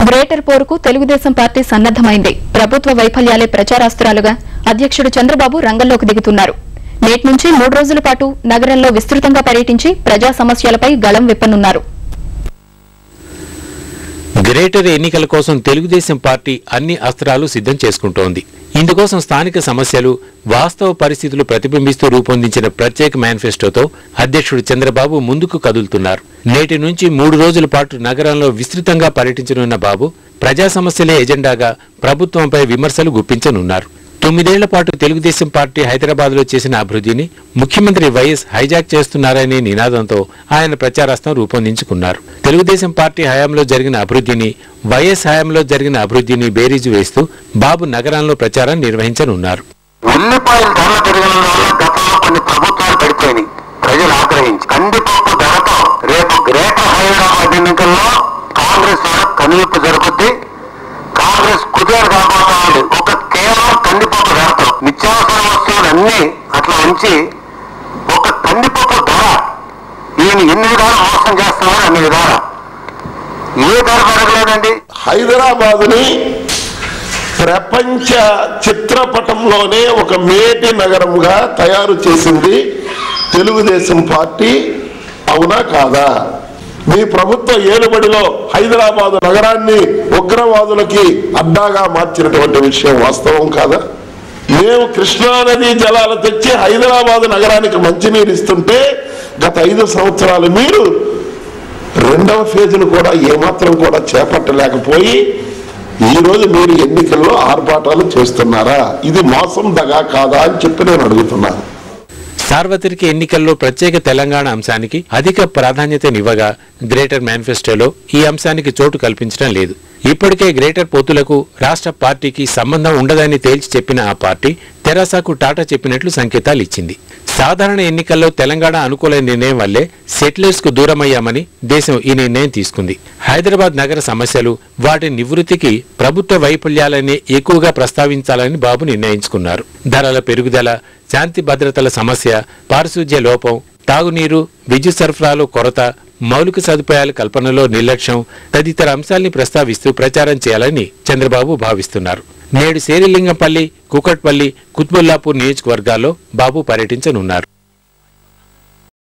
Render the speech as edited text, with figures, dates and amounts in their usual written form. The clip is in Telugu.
గ్రేటర్ పోరుకు తెలుగుదేశం పార్టీ సన్నద్దమైంది. ప్రభుత్వ వైఫల్యాలే ప్రచారాస్త్రాలుగా అధ్యక్షుడు చంద్రబాబు రంగంలోకి దిగుతున్నారు. నేటి నుంచి 3 రోజుల పాటు నగరంలో విస్తృతంగా పర్యటించి ప్రజా సమస్యలపై గళం విప్పనున్నారు. గ్రేటర్ ఎన్నికల కోసం తెలుగుదేశం పార్టీ అన్ని అస్త్రాలు సిద్ధం చేసుకుంటోంది. ఇందుకోసం స్థానిక సమస్యలు, వాస్తవ పరిస్థితులు ప్రతిబింబిస్తూ రూపొందించిన ప్రత్యేక మేనిఫెస్టోతో అధ్యక్షుడు చంద్రబాబు ముందుకు కదులుతున్నారు. నేటి నుంచి 3 రోజుల పాటు నగరంలో విస్తృతంగా పర్యటించనున్న బాబు ప్రజా సమస్యలే ఎజెండాగా ప్రభుత్వంపై విమర్శలు గుప్పించనున్నారు. 9 ఏళ్ల పాటు తెలుగుదేశం పార్టీ హైదరాబాద్లో చేసిన అభివృద్ధిని ముఖ్యమంత్రి వైఎస్ హైజాక్ చేస్తున్నారనే నినాదంతో ఆయన ప్రచారాస్త్రం రూపొందించుకున్నారు. తెలుగుదేశం పార్టీ హయాంలో జరిగిన అభివృద్ధిని, వైఎస్ హయాంలో జరిగిన అభివృద్ధిని బేరీజు వేస్తూ బాబు నగరంలో ప్రచారం నిర్వహించనున్నారు. ఉల్లిపాయల ధరల పెరగడం వల్ల గతంలో కొన్ని ప్రభుత్వాలు పడిపోయినాయి. ప్రజలు ఆగ్రహించి కందిపప్పు ధరతో రేపు గ్రేటర్ హైదరాబాద్ ఎన్నికల్లో కాంగ్రెస్ కనువిప్పు జరుగుద్ది. కాంగ్రెస్ కుదేరు కాబోతుంది. ఒక కేవలం కందిపప్పు ధరతో నిత్యావసర వస్తువులన్నీ అట్లా ఉంచి ఒక కందిపప్పు ధర ఈయన ఎన్ని విధాలు మోసం చేస్తున్నారు, అన్ని విధాలు ఏ ధర పెరగలేదండి. హైదరాబాదుని ప్రపంచ చిత్రపటంలోనే ఒక మేటి నగరంగా తయారు చేసింది తెలుగుదేశం పార్టీ. అవునా కాదా? మీ ప్రభుత్వ ఏలుబడిలో హైదరాబాదు నగరాన్ని ఉగ్రవాదులకి అడ్డాగా మార్చినటువంటి విషయం వాస్తవం కాదా? మేము కృష్ణానది జలాలు తెచ్చి హైదరాబాదు నగరానికి మంచినీరు ఇస్తుంటే గత 5 సంవత్సరాలు మీరు 2వ ఫేజ్ను కూడా ఏమాత్రం కూడా చేపట్టలేకపోయి ఈరోజు మీరు ఎన్నికల్లో ఆర్భాటాలు చేస్తున్నారా? ఇది మోసం దగా కాదా అని చెప్పి నేను అడుగుతున్నాను. సార్వత్రిక ఎన్నికల్లో ప్రత్యేక తెలంగాణ అంశానికి అధిక ప్రాధాన్యతనివ్వగా గ్రేటర్ మేనిఫెస్టోలో ఈ అంశానికి చోటు కల్పించడం లేదు. ఇప్పటికే గ్రేటర్ పొత్తులకు రాష్ట్ర పార్టీకి సంబంధం ఉండదని తేల్చి చెప్పిన ఆ పార్టీ తెరాసకు టాటా చెప్పినట్లు సంకేతాలు ఇచ్చింది. సాధారణ ఎన్నికల్లో తెలంగాణ అనుకూల నిర్ణయం వల్లే సెటిలర్స్ కు దూరమయ్యామని దేశం ఈ నిర్ణయం తీసుకుంది. హైదరాబాద్ నగర సమస్యలు, వాటి నివృత్తికి ప్రభుత్వ వైఫల్యాలనే ఎక్కువగా ప్రస్తావించాలని బాబు నిర్ణయించుకున్నారు. ధరల పెరుగుదల, శాంతి భద్రతల సమస్య, పారిశుధ్య లోపం, తాగునీరు, విద్యుత్ సరఫరాలో కొరత, మౌలిక సదుపాయాల కల్పనలో నిర్లక్ష్యం తదితర అంశాల్ని ప్రస్తావిస్తూ ప్రచారం చేయాలని చంద్రబాబు భావిస్తున్నారు. నేడు శేరిలింగంపల్లి, కూకట్పల్లి, కుత్బుల్లాపూర్ నియోజకవర్గాల్లో బాబు పర్యటించనున్నారు.